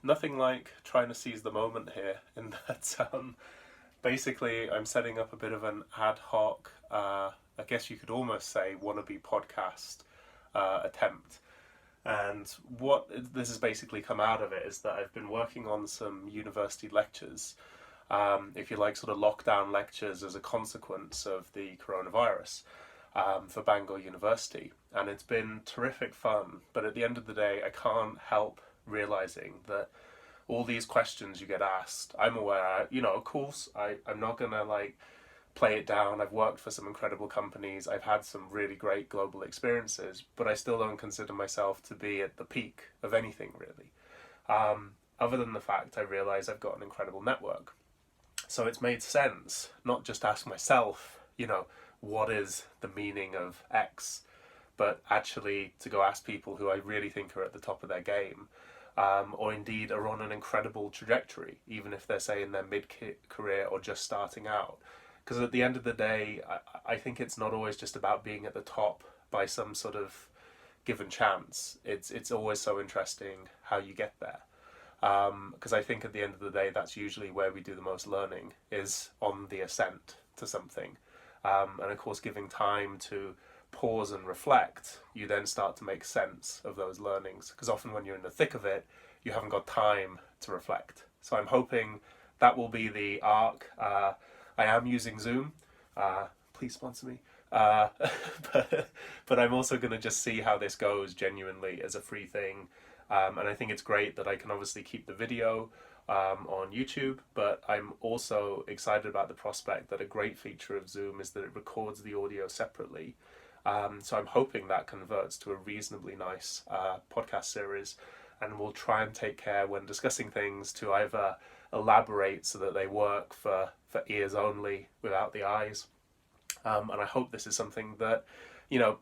Nothing like trying to seize the moment here in that basically I'm setting up a bit of an ad hoc, I guess you could almost say wannabe podcast attempt. And what this has basically come out of it is that I've been working on some university lectures, if you like, sort of lockdown lectures as a consequence of the coronavirus for Bangor University. And it's been terrific fun, but at the end of the day, I can't help realizing that all these questions you get asked, I'm aware, of course, I'm not going to play it down. I've worked for some incredible companies. I've had some really great global experiences, but I still don't consider myself to be at the peak of anything really. Other than the fact I realize I've got an incredible network. So it's made sense, not just ask myself, what is the meaning of X, but actually to go ask people who I really think are at the top of their game, or indeed are on an incredible trajectory, even if they're, say, in their mid-career or just starting out. Because at the end of the day, I think it's not always just about being at the top by some sort of given chance. It's always so interesting how you get there. Because I think at the end of the day, that's usually where we do the most learning, is on the ascent to something. And of course, giving time to pause and reflect, you then start to make sense of those learnings. Because often when you're in the thick of it, you haven't got time to reflect. So I'm hoping that will be the arc. I am using Zoom. Please sponsor me. But I'm also going to just see how this goes genuinely as a free thing. And I think it's great that I can obviously keep the video on YouTube, but I'm also excited about the prospect that a great feature of Zoom is that it records the audio separately. So I'm hoping that converts to a reasonably nice podcast series, and we'll try and take care when discussing things to either elaborate so that they work for ears only without the eyes. And I hope this is something that,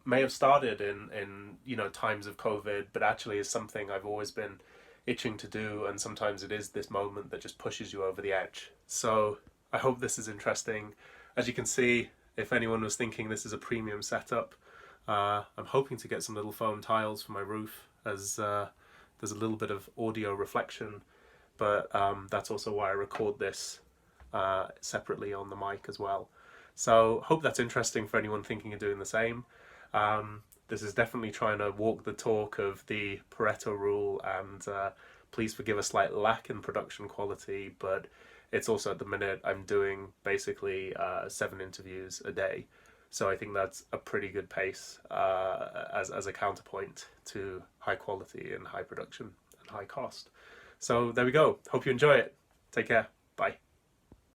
may have started in times of COVID, but actually is something I've always been itching to do, and sometimes it is this moment that just pushes you over the edge. So I hope this is interesting. As you can see, if anyone was thinking this is a premium setup, I'm hoping to get some little foam tiles for my roof, as there's a little bit of audio reflection, but that's also why I record this separately on the mic as well. So hope that's interesting for anyone thinking of doing the same. This is definitely trying to walk the talk of the Pareto rule, and please forgive a slight lack in production quality, but it's also at the minute I'm doing basically 7 interviews a day. So I think that's a pretty good pace as a counterpoint to high quality and high production and high cost. So there we go. Hope you enjoy it. Take care.